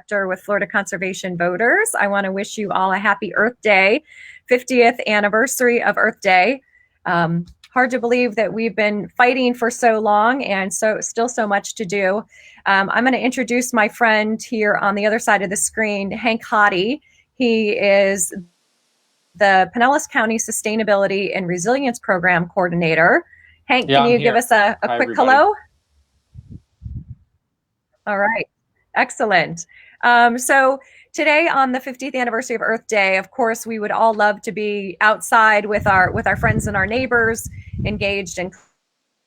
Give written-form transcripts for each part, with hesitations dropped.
Chapter with Florida Conservation Voters. I want to wish you all a happy Earth Day, 50th anniversary of Earth Day. Hard to believe that we've been fighting for so long and so still so much to do. I'm going to introduce my friend here on the other side of the screen, Hank Hodde. He is the Pinellas County Sustainability and Resilience Program Coordinator. Hank, can you give us a quick everybody. Hello? All right, excellent. So today on the 50th anniversary of Earth Day, of course, we would all love to be outside with our friends and our neighbors, engaged in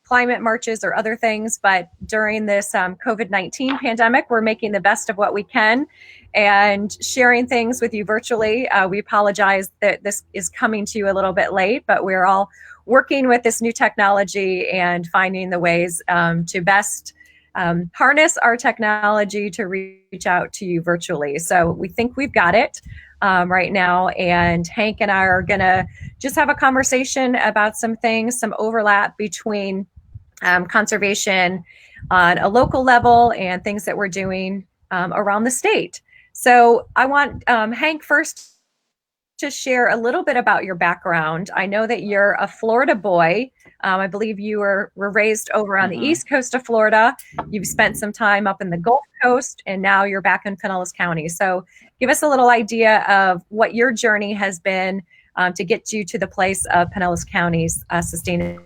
climate marches or other things. But during this COVID-19 pandemic, we're making the best of what we can and sharing things with you virtually. We apologize that this is coming to you a little bit late, but we're all working with this new technology and finding the ways to best harness our technology to reach out to you virtually. So we think we've got it right now. And Hank and I are going to just have a conversation about some things, some overlap between conservation on a local level and things that we're doing around the state. So I want Hank first to share a little bit about your background. I know that you're a Florida boy. I believe you were raised over on the east coast of Florida. You've spent some time up in the Gulf Coast, and now you're back in Pinellas County. So give us a little idea of what your journey has been to get you to the place of Pinellas County's sustainability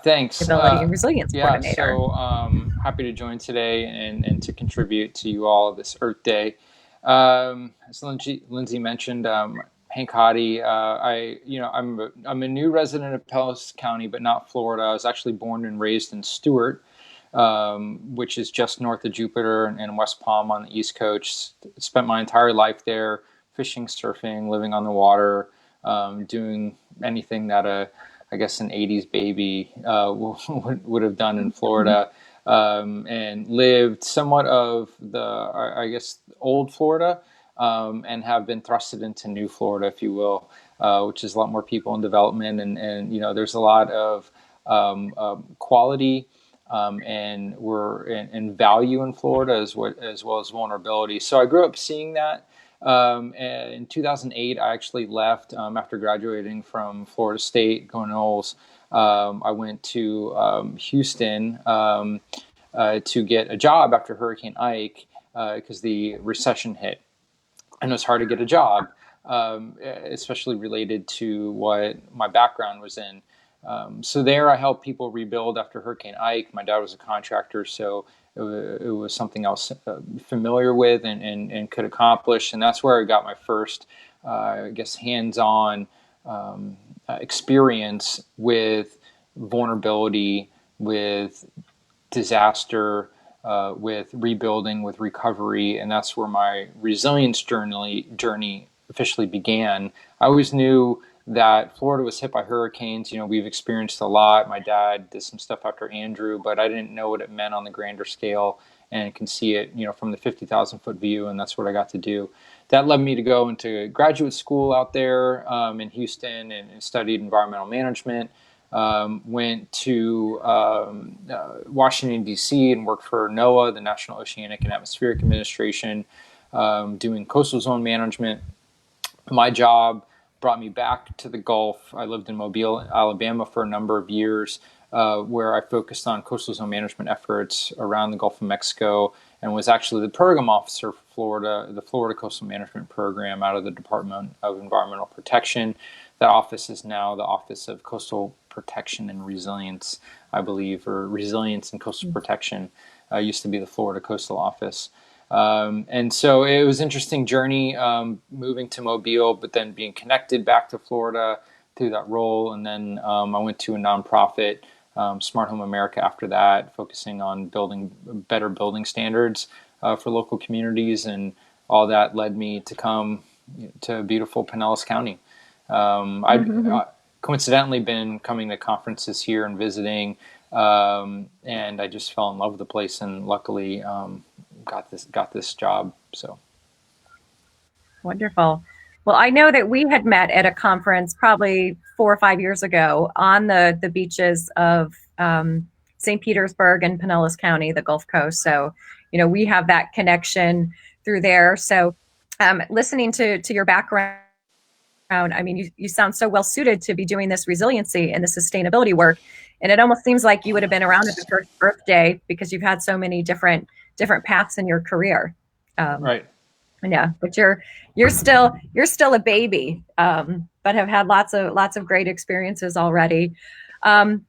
thanks. And resilience coordinator. So happy to join today and to contribute to you all this Earth Day. As Lindsay mentioned, Hank Hodde. I'm a new resident of Pinellas County, but not Florida. I was actually born and raised in Stuart, which is just north of Jupiter and West Palm on the East Coast. Spent my entire life there, fishing, surfing, living on the water, doing anything that an 80s baby would have done in Florida. And lived somewhat of the, old Florida, and have been thrusted into new Florida, if you will, which is a lot more people in development. And there's a lot of quality and we're in value in Florida as well as vulnerability. So I grew up seeing that. In 2008, I actually left after graduating from Florida State, going to Knowles. I went to Houston to get a job after Hurricane Ike because the recession hit. And it was hard to get a job, especially related to what my background was in. So there I helped people rebuild after Hurricane Ike. My dad was a contractor, so it was something I was familiar with and could accomplish. And that's where I got my first, hands-on experience with vulnerability, with disaster, with rebuilding, with recovery. And that's where my resilience journey officially began. I always knew that Florida was hit by hurricanes. We've experienced a lot. My dad did some stuff after Andrew, but I didn't know what it meant on the grander scale, and can see it, from the 50,000 foot view. And that's what I got to do. That led me to go into graduate school out there in Houston and studied environmental management. Went to Washington, D.C. and worked for NOAA, the National Oceanic and Atmospheric Administration, doing coastal zone management. My job brought me back to the Gulf. I lived in Mobile, Alabama for a number of years, where I focused on coastal zone management efforts around the Gulf of Mexico, and was actually the program officer for Florida, the Florida Coastal Management Program out of the Department of Environmental Protection. That office is now the Office of Coastal Protection and Resilience, I believe, or Resilience and Coastal Protection. Used to be the Florida Coastal Office. And so it was an interesting journey, moving to Mobile, but then being connected back to Florida through that role. And then I went to a nonprofit, Smart Home America, after that, focusing on building better building standards for local communities. And all that led me to come to beautiful Pinellas County. I'd coincidentally been coming to conferences here and visiting, and I just fell in love with the place, and luckily got this job. So wonderful. Well, I know that we had met at a conference probably 4 or 5 years ago on the beaches of St. Petersburg and Pinellas County, the Gulf Coast. So we have that connection through there. So listening to your background, I mean, you sound so well suited to be doing this resiliency and the sustainability work. And it almost seems like you would have been around at the first Earth Day because you've had so many different paths in your career. Um, Right. yeah, but you're still a baby, but have had lots of great experiences already. Um,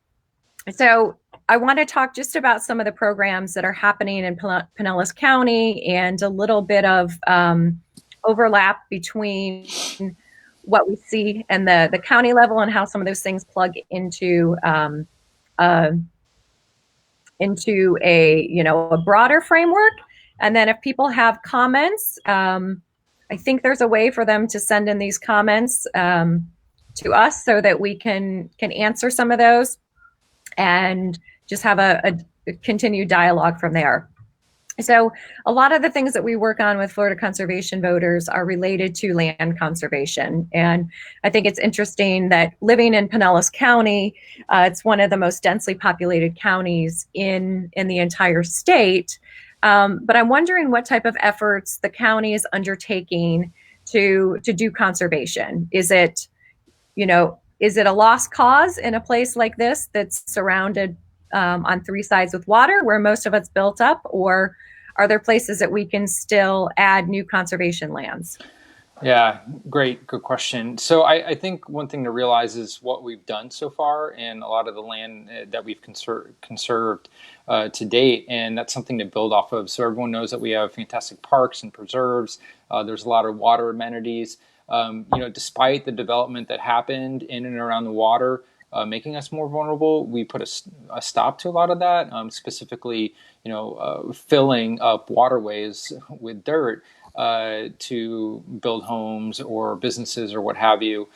so I want to talk just about some of the programs that are happening in Pinellas County and a little bit of overlap between what we see and the county level and how some of those things plug uh, into a broader framework. And then if people have comments, I think there's a way for them to send in these comments to us so that we can answer some of those and just have a continued dialogue from there. So a lot of the things that we work on with Florida conservation voters are related to land conservation. And I think it's interesting that living in Pinellas County, it's one of the most densely populated counties in the entire state. But I'm wondering what type of efforts the county is undertaking to do conservation. Is it a lost cause in a place like this that's surrounded on three sides with water where most of it's built up, or are there places that we can still add new conservation lands? Yeah, good question. So I think one thing to realize is what we've done so far and a lot of the land that we've conserved to date, and that's something to build off of. So everyone knows that we have fantastic parks and preserves. There's a lot of water amenities. Despite the development that happened in and around the water, making us more vulnerable, we put a stop to a lot of that, specifically, filling up waterways with dirt to build homes or businesses or what have you.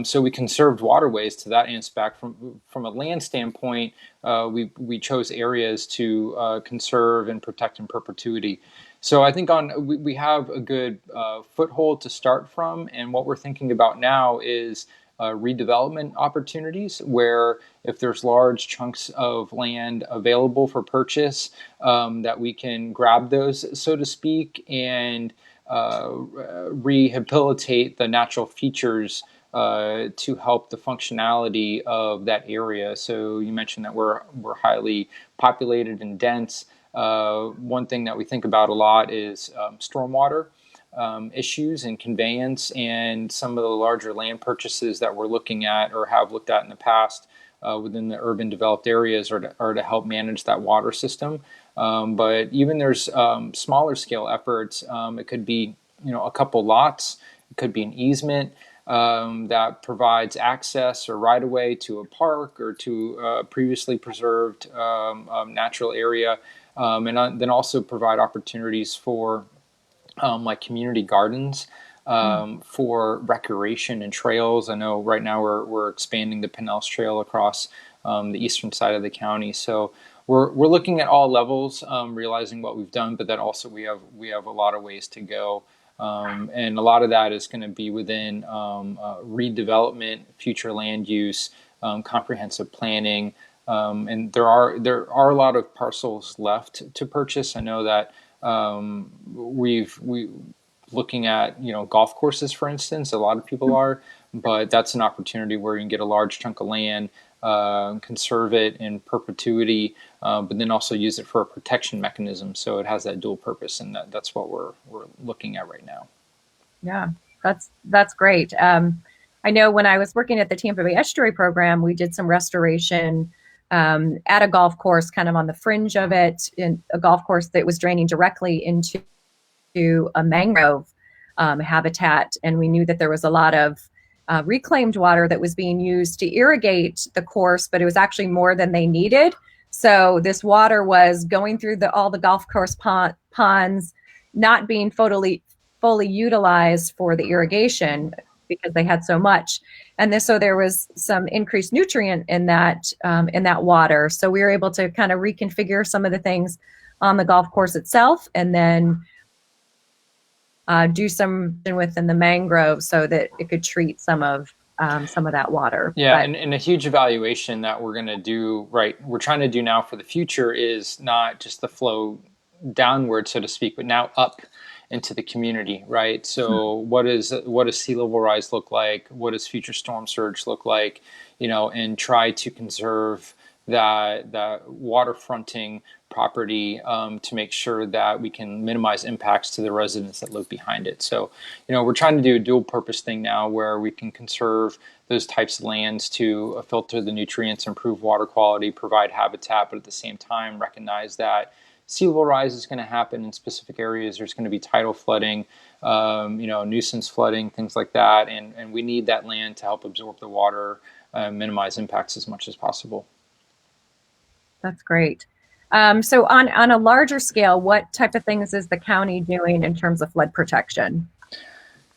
So we conserved waterways to that aspect. From a land standpoint, we chose areas to conserve and protect in perpetuity. So I think we have a good foothold to start from, and what we're thinking about now is redevelopment opportunities where if there's large chunks of land available for purchase, that we can grab those, so to speak, and rehabilitate the natural features to help the functionality of that area. So you mentioned that we're highly populated and dense. One thing that we think about a lot is stormwater issues and conveyance, and some of the larger land purchases that we're looking at or have looked at in the past within the urban developed areas are to help manage that water system. But even there's smaller scale efforts. It could be a couple lots. It could be an easement that provides access or right of way to a park or to a previously preserved natural area, and then also provide opportunities for like community gardens for recreation and trails. I know right now we're expanding the Pinellas Trail across the eastern side of the county. So we're looking at all levels, realizing what we've done, but then also we have a lot of ways to go. And a lot of that is going to be within redevelopment, future land use, comprehensive planning, and there are a lot of parcels left to purchase. I know that we looking at golf courses, for instance. A lot of people are, but that's an opportunity where you can get a large chunk of land, conserve it in perpetuity, but then also use it for a protection mechanism. So it has that dual purpose, and that's what we're looking at right now. Yeah, that's great. I know when I was working at the Tampa Bay Estuary program, we did some restoration at a golf course, kind of on the fringe of it, in a golf course that was draining directly into a mangrove habitat, and we knew that there was a lot of reclaimed water that was being used to irrigate the course, but it was actually more than they needed. So this water was going through all the golf course ponds, not being fully utilized for the irrigation because they had so much. And so there was some increased nutrient in that water. So we were able to kind of reconfigure some of the things on the golf course itself, and then do some within the mangrove so that it could treat some of that water. Yeah, and a huge evaluation that we're going to do, right, we're trying to do now for the future is not just the flow downward, so to speak, but now up into the community, right? So what does sea level rise look like? What does future storm surge look like? And try to conserve that waterfronting property to make sure that we can minimize impacts to the residents that live behind it. So, we're trying to do a dual purpose thing now where we can conserve those types of lands to filter the nutrients, improve water quality, provide habitat, but at the same time recognize that sea level rise is going to happen in specific areas. There's going to be tidal flooding, nuisance flooding, things like that. And we need that land to help absorb the water, minimize impacts as much as possible. That's great. So on a larger scale, what type of things is the county doing in terms of flood protection?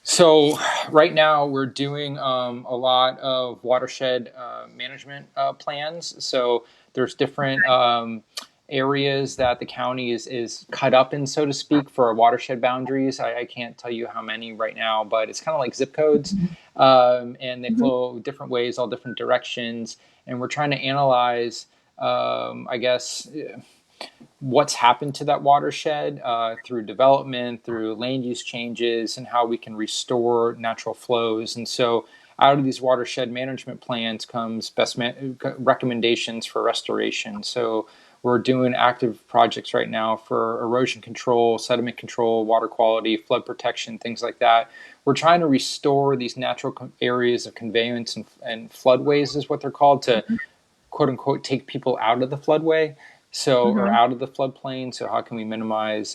So right now we're doing a lot of watershed management plans. So there's different areas that the county is cut up in, so to speak, for our watershed boundaries. I can't tell you how many right now, but it's kind of like zip codes, and they flow different ways, all different directions. And we're trying to analyze, I guess, what's happened to that watershed through development, through land use changes, and how we can restore natural flows. And so out of these watershed management plans comes recommendations for restoration. So we're doing active projects right now for erosion control, sediment control, water quality, flood protection, things like that. We're trying to restore these natural areas of conveyance and floodways is what they're called, to quote unquote take people out of the floodway. So, or out of the floodplain. So how can we minimize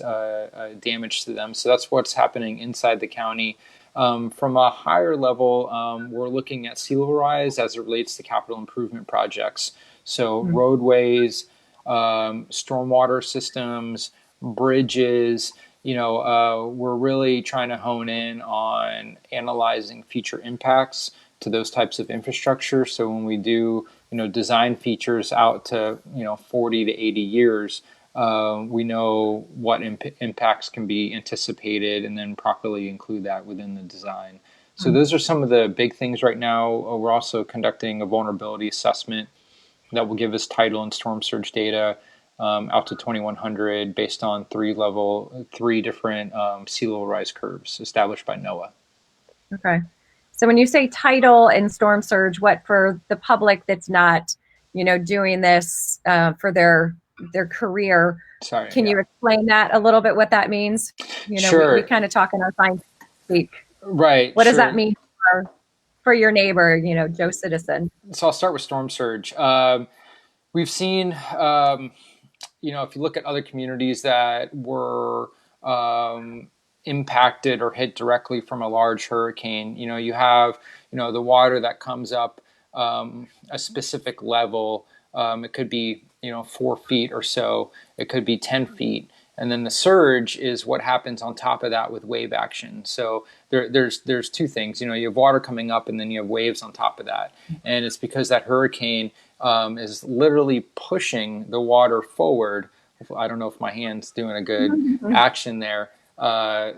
damage to them? So that's what's happening inside the county. From a higher level, we're looking at sea level rise as it relates to capital improvement projects. So roadways, stormwater systems, bridges. We're really trying to hone in on analyzing future impacts to those types of infrastructure. So when we do, design features out to, 40 to 80 years, we know what impacts can be anticipated and then properly include that within the design. So those are some of the big things right now. We're also conducting a vulnerability assessment that will give us tidal and storm surge data out to 2100 based on three different sea level rise curves established by NOAA. Okay. So when you say tidal and storm surge, what, for the public that's not, doing this for their career, Sorry, can yeah. you explain that a little bit, what that means? Sure. We kind of talk in our science speak. Right. What does Sure. that mean for your neighbor, Joe Citizen? So I'll start with storm surge. We've seen, if you look at other communities that were impacted or hit directly from a large hurricane, you have, the water that comes up a specific level. It could be, 4 feet or so. It could be 10 feet. And then the surge is what happens on top of that with wave action. So there's two things. You have water coming up, and then you have waves on top of that. And it's because that hurricane is literally pushing the water forward. I don't know if my hand's doing a good action there,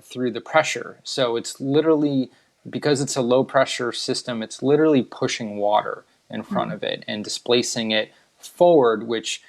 through the pressure. So it's literally, because it's a low pressure system, it's literally pushing water in front of it and displacing it forward, which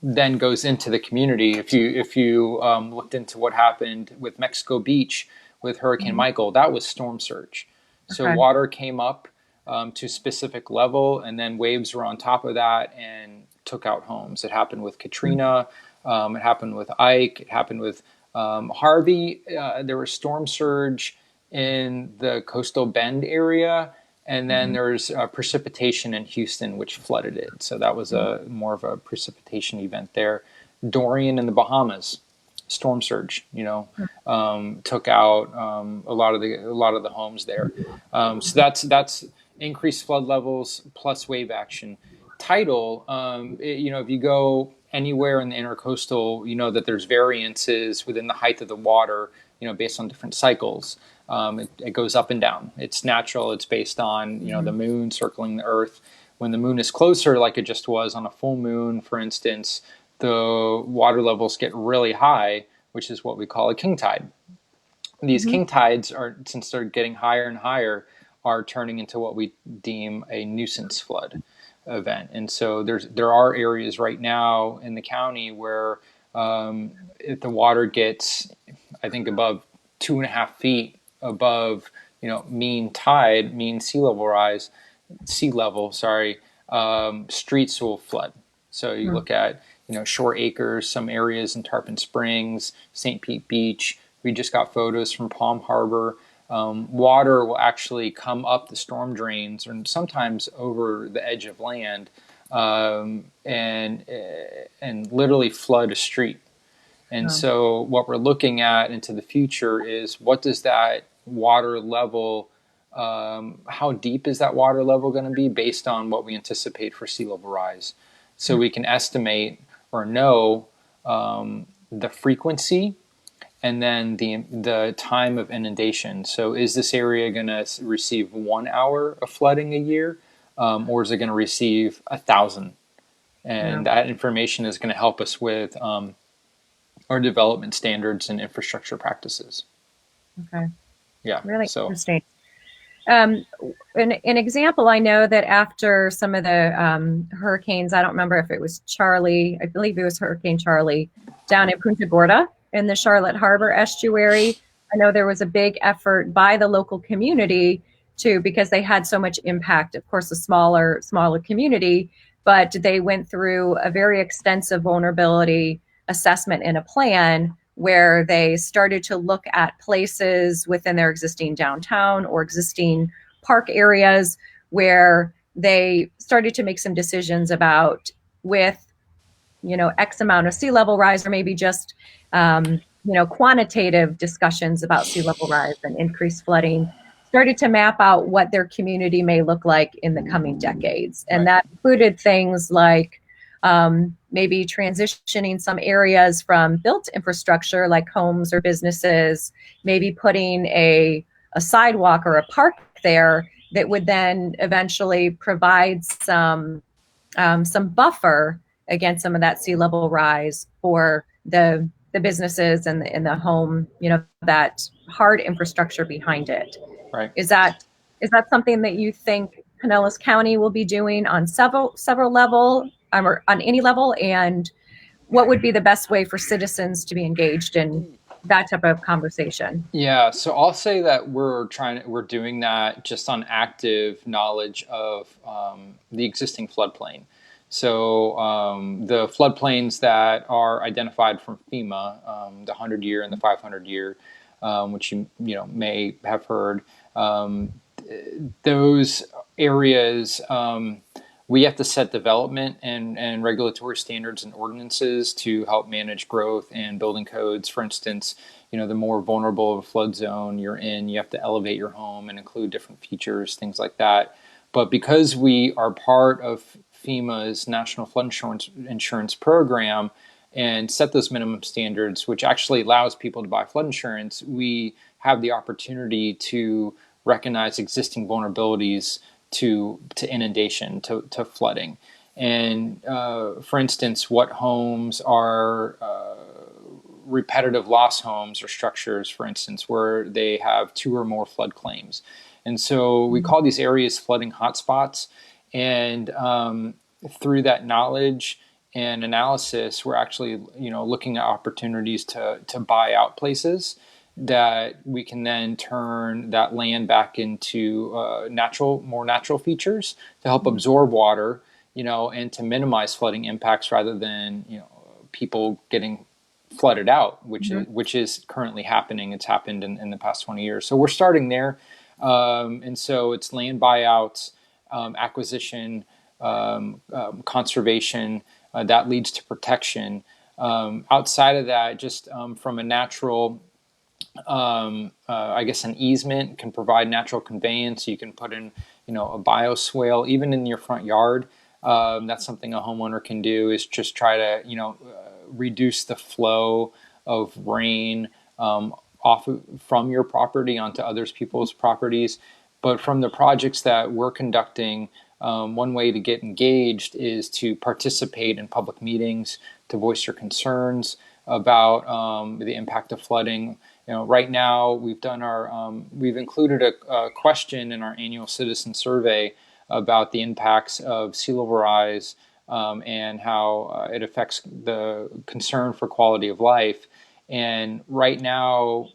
then goes into the community. If you looked into what happened with Mexico Beach with Hurricane Michael, that was storm surge. So water came up to a specific level, and then waves were on top of that and took out homes. It happened with Katrina. It happened with Ike. It happened with Harvey. There was storm surge in the coastal Bend area. And then there's precipitation in Houston, which flooded it. So that was more of a precipitation event there. Dorian in the Bahamas, storm surge, took out a lot of the homes there. So that's increased flood levels plus wave action. Tidal, if you go anywhere in the intercoastal, you know that there's variances within the height of the water, based on different cycles. It goes up and down. It's natural. It's based on, the moon circling the earth. When the moon is closer, like it just was on a full moon, for instance, the water levels get really high, which is what we call a king tide. These king tides are, since they're getting higher and higher, are turning into what we deem a nuisance flood event. And so there are areas right now in the county where If the water gets, I think, above 2.5 feet above, mean tide, mean sea level, sorry, streets will flood. So you Hmm. look at, Shore Acres, some areas in Tarpon Springs, St. Pete Beach. We just got photos from Palm Harbor. Water will actually come up the storm drains and sometimes over the edge of land, and literally flood a street. And Oh, so what we're looking at into the future is, what does that water level, how deep is that water level going to be based on what we anticipate for sea level rise? So we can estimate or know the frequency and then the time of inundation. So is this area going to receive 1 hour of flooding a year, or is it going to receive 1,000? yeah. And that information is going to help us with our development standards and infrastructure practices. Okay. Yeah. Really So interesting. Um, an example, I know that after some of the hurricanes, I don't remember if it was Charlie, I believe it was Hurricane Charlie down in Punta Gorda in the Charlotte Harbor estuary. I know there was a big effort by the local community to, because they had so much impact, of course, a smaller community, but they went through a very extensive vulnerability assessment and a plan where they started to look at places within their existing downtown or existing park areas where they started to make some decisions about, with X amount of sea level rise, or maybe just quantitative discussions about sea level rise and increased flooding, started to map out what their community may look like in the coming decades. And right, that included things like maybe transitioning some areas from built infrastructure like homes or businesses, maybe putting a sidewalk or a park there that would then eventually provide some buffer against some of that sea level rise for the businesses and the home, that hard infrastructure behind it. right. Is that something that you think Pinellas County will be doing on several level, or on any level? And what would be the best way for citizens to be engaged in that type of conversation? Yeah, so I'll say that we're doing that just on active knowledge of the existing floodplain. So the floodplains that are identified from FEMA, the 100-year and the 500-year, which you may have heard, um, those areas, we have to set development and regulatory standards and ordinances to help manage growth and building codes. For instance, the more vulnerable of a flood zone you're in, you have to elevate your home and include different features, things like that. But because we are part of FEMA's National Flood Insurance Program and set those minimum standards, which actually allows people to buy flood insurance, we have the opportunity to recognize existing vulnerabilities to inundation, to flooding. And for instance, what homes are repetitive loss homes or structures, for instance, where they have two or more flood claims. And so we call these areas flooding hotspots. And through that knowledge and analysis, we're actually looking at opportunities to buy out places that we can then turn that land back into more natural features to help absorb water, and to minimize flooding impacts rather than people getting flooded out, Mm-hmm. which is currently happening. It's happened in the past 20 years. So we're starting there, and so it's land buyouts, acquisition, conservation that leads to protection. Outside of that, just from a natural, I guess an easement can provide natural conveyance. You can put in, a bioswale even in your front yard. That's something a homeowner can do, is just try to, reduce the flow of rain from your property onto others people's properties. But from the projects that we're conducting, one way to get engaged is to participate in public meetings, to voice your concerns about the impact of flooding. Right now we've included a question in our annual citizen survey about the impacts of sea level rise and how it affects the concern for quality of life. And right now,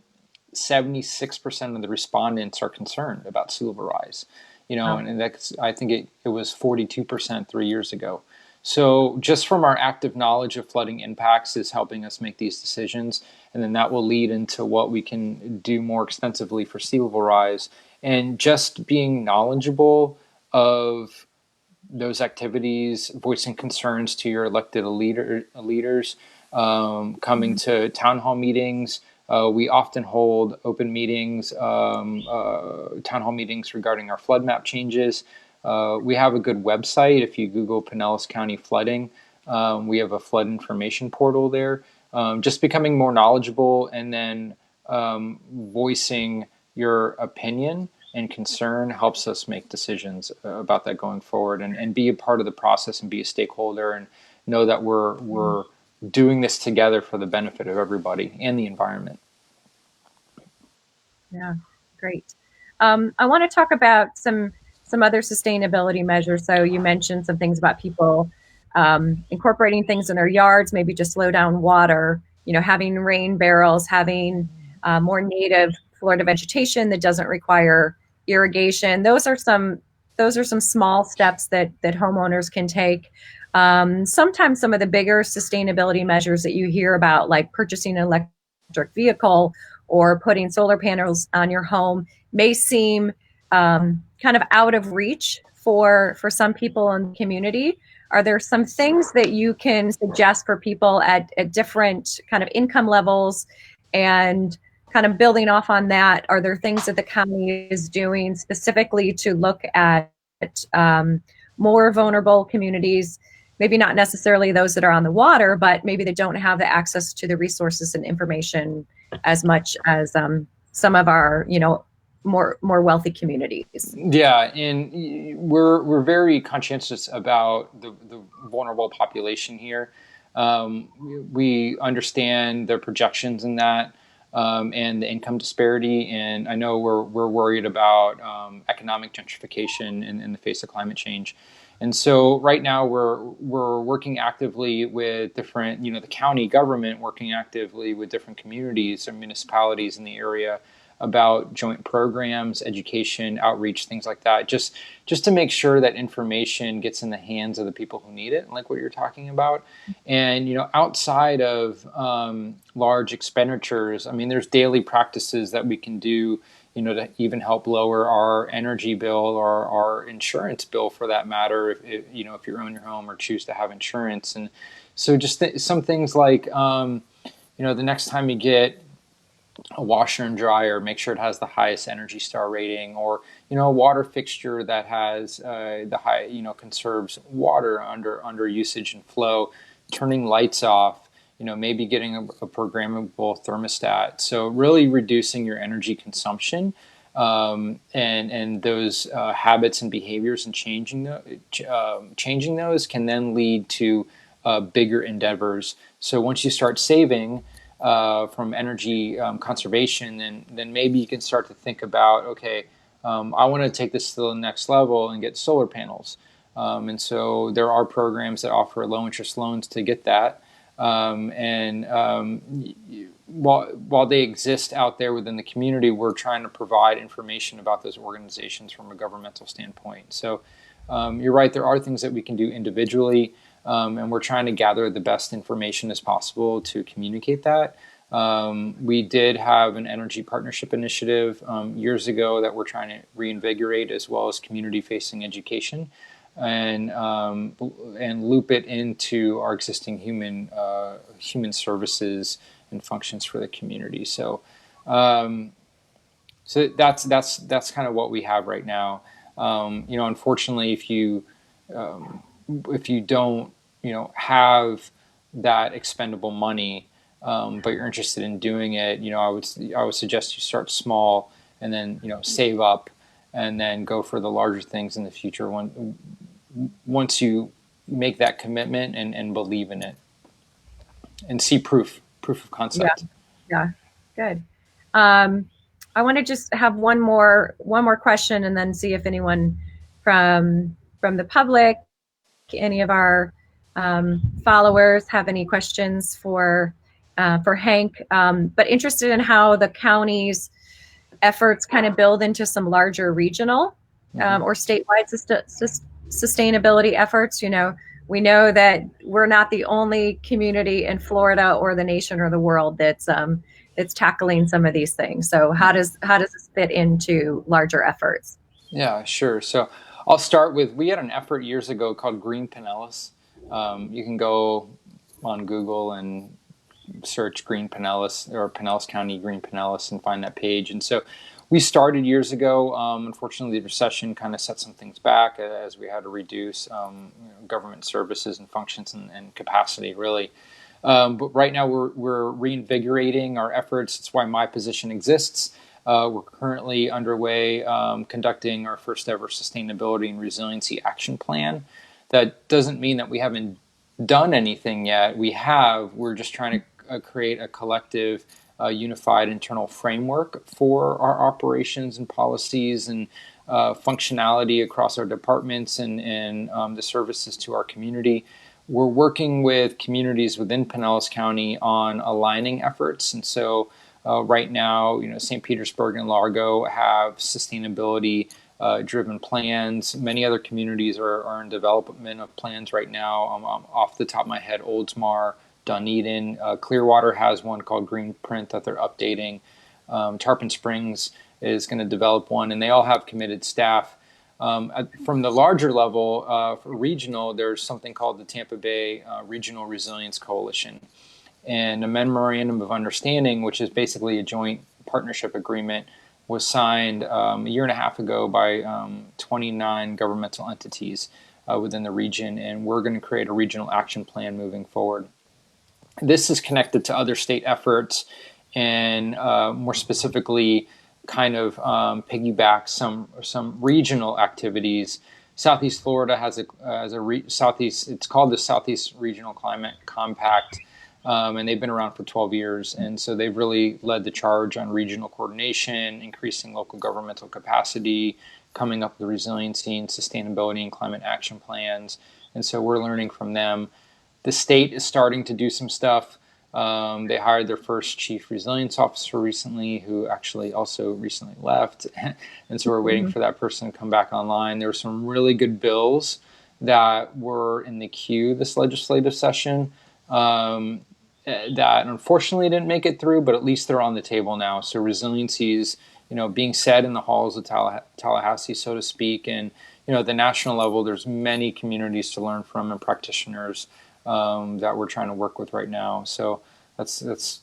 76% of the respondents are concerned about sea level rise. Wow. And that's, I think it was 42% 3 years ago. So just from our active knowledge of flooding impacts is helping us make these decisions. And then that will lead into what we can do more extensively for sea level rise. And just being knowledgeable of those activities, voicing concerns to your elected leaders, coming to town hall meetings. We often hold open meetings, town hall meetings regarding our flood map changes. We have a good website. If you Google Pinellas County flooding, we have a flood information portal there. Just becoming more knowledgeable and then voicing your opinion and concern helps us make decisions about that going forward, and be a part of the process and be a stakeholder and know that we're doing this together for the benefit of everybody and the environment. Yeah, great. I want to talk about some other sustainability measures. So you mentioned some things about people incorporating things in their yards, maybe just slow down water. Having rain barrels, having more native Florida vegetation that doesn't require irrigation. Those are some small steps that homeowners can take. Sometimes some of the bigger sustainability measures that you hear about, like purchasing an electric vehicle or putting solar panels on your home, may seem kind of out of reach for some people in the community. Are there some things that you can suggest for people at different kind of income levels, and kind of building off on that? Are there things that the county is doing specifically to look at more vulnerable communities? Maybe not necessarily those that are on the water, but maybe they don't have the access to the resources and information as much as some of our, more wealthy communities. Yeah, and we're very conscientious about the vulnerable population here. We understand the projections in that, and the income disparity, and I know we're worried about economic gentrification in the face of climate change. And so right now we're working actively with different, the county government working actively with different communities and municipalities in the area about joint programs, education, outreach, things like that, just to make sure that information gets in the hands of the people who need it, like what you're talking about. And outside of large expenditures, I mean, there's daily practices that we can do, to even help lower our energy bill or our insurance bill, for that matter, if you own your home or choose to have insurance. And so just some things like, the next time you get a washer and dryer, make sure it has the highest Energy Star rating, or a water fixture that has the high, conserves water under usage and flow. Turning lights off, maybe getting a programmable thermostat. So really reducing your energy consumption, and those habits and behaviors, and changing those can then lead to bigger endeavors. So once you start saving from energy conservation, then maybe you can start to think about, okay, I want to take this to the next level and get solar panels. And so there are programs that offer low interest loans to get that. While they exist out there within the community, we're trying to provide information about those organizations from a governmental standpoint. So you're right, there are things that we can do individually. And we're trying to gather the best information as possible to communicate that. We did have an energy partnership initiative years ago that we're trying to reinvigorate, as well as community-facing education, and loop it into our existing human services and functions for the community. So, that's kind of what we have right now. Unfortunately, if you don't, have that expendable money, but you're interested in doing it, I would suggest you start small, and then, save up, and then go for the larger things in the future once you make that commitment and believe in it and see proof of Yeah, concept. yeah, good. I want to just have one more question, and then see if anyone from the public, any of our followers have any questions for Hank, but interested in how the county's efforts kind of build into some larger regional or statewide sustainability efforts. We know that we're not the only community in Florida or the nation or the world that's tackling some of these things. So how does this fit into larger efforts? Yeah, sure. So I'll start with, we had an effort years ago called Green Pinellas. You can go on Google and search Green Pinellas or Pinellas County Green Pinellas and find that page. And so we started years ago. Unfortunately, the recession kind of set some things back as we had to reduce government services and functions and capacity, really. But right now we're reinvigorating our efforts. That's why my position exists. We're currently underway conducting our first ever sustainability and resiliency action plan. That doesn't mean that we haven't done anything yet. We're just trying to create a collective, unified internal framework for our operations and policies and functionality across our departments and the services to our community. We're working with communities within Pinellas County on aligning efforts. And so right now, St. Petersburg and Largo have sustainability driven plans. Many other communities are in development of plans right now. Off the top of my head, Oldsmar, Dunedin, Clearwater has one called Green Print that they're updating. Tarpon Springs is going to develop one, and they all have committed staff. From the larger level, for regional, there's something called the Tampa Bay Regional Resilience Coalition. And a memorandum of understanding, which is basically a joint partnership agreement, was signed a year and a half ago by 29 governmental entities within the region, and we're going to create a regional action plan moving forward. This is connected to other state efforts and more specifically kind of piggyback some regional activities. Southeast Florida has Southeast. It's called the Southeast Regional Climate Compact, and they've been around for 12 years. And so they've really led the charge on regional coordination, increasing local governmental capacity, coming up with resiliency and sustainability and climate action plans. And so we're learning from them. The state is starting to do some stuff. They hired their first chief resilience officer recently, who actually also recently left. And so we're waiting for that person to come back online. There were some really good bills that were in the queue this legislative session that unfortunately didn't make it through, but at least they're on the table now. So resiliency is, being said in the halls of Tallahassee, so to speak. And, at the national level, there's many communities to learn from and practitioners that we're trying to work with right now. So that's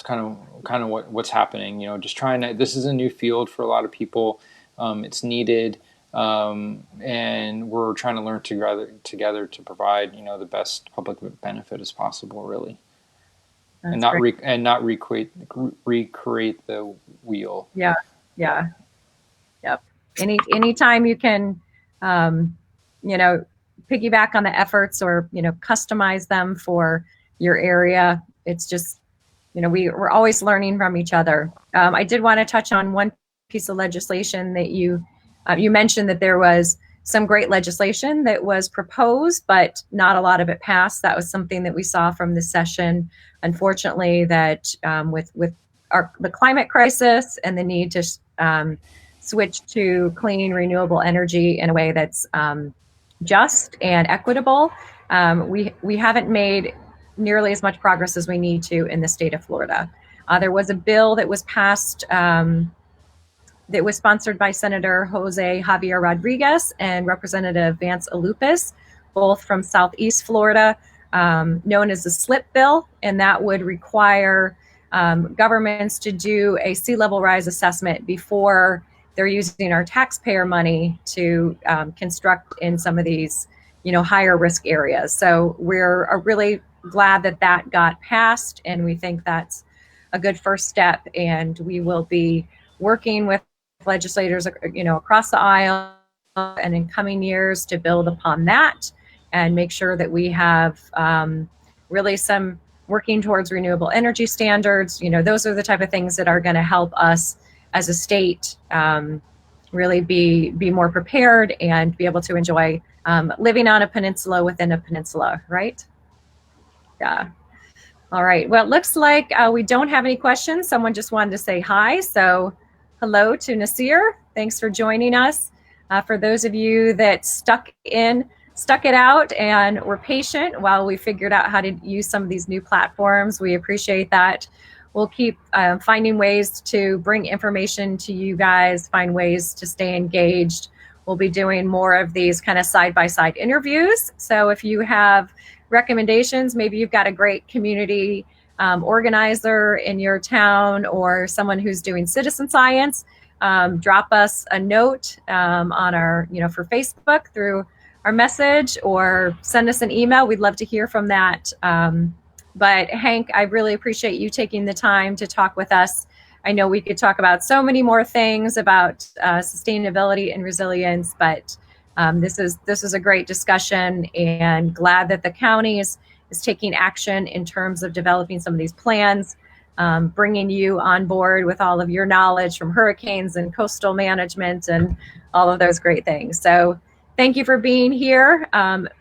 kind of what's happening. Just trying to. This is a new field for a lot of people. It's needed, and we're trying to learn together to provide the best public benefit as possible, really, That's and not great. recreate the wheel. Yeah. Yep. Anytime you can, piggyback on the efforts or customize them for your area. It's just we're always learning from each other. I did want to touch on one piece of legislation that you mentioned, that there was some great legislation that was proposed, but not a lot of it passed. That was something that we saw from this session. Unfortunately, that with the climate crisis and the need to switch to clean, renewable energy in a way that's just and equitable, we haven't made nearly as much progress as we need to in the state of Florida. There was a bill that was passed that was sponsored by Senator Jose Javier Rodriguez and Representative Vance Alupis, both from Southeast Florida, known as the SLIP bill, and that would require governments to do a sea level rise assessment before they're using our taxpayer money to construct in some of these, higher risk areas. So we're really glad that got passed, and we think that's a good first step. And we will be working with legislators, across the aisle and in coming years to build upon that and make sure that we have really some working towards renewable energy standards. Those are the type of things that are going to help us as a state really be more prepared and be able to enjoy living on a peninsula within a peninsula, right? Yeah. All right. Well, it looks like we don't have any questions. Someone just wanted to say hi. So hello to Nasir. Thanks for joining us. For those of you that stuck it out and were patient while we figured out how to use some of these new platforms, we appreciate that. We'll keep finding ways to bring information to you guys, find ways to stay engaged. We'll be doing more of these kind of side-by-side interviews. So if you have recommendations, maybe you've got a great community organizer in your town or someone who's doing citizen science, drop us a note on our, for Facebook through our message, or send us an email. We'd love to hear from that. But Hank, I really appreciate you taking the time to talk with us. I know we could talk about so many more things about sustainability and resilience, but this is a great discussion, and glad that the county is taking action in terms of developing some of these plans, bringing you on board with all of your knowledge from hurricanes and coastal management and all of those great things. So thank you for being here.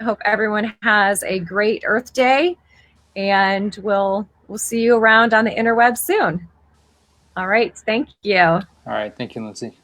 Hope everyone has a great Earth Day, and we'll see you around on the interweb soon. All right. Thank you. All right. Thank you, Lindsay.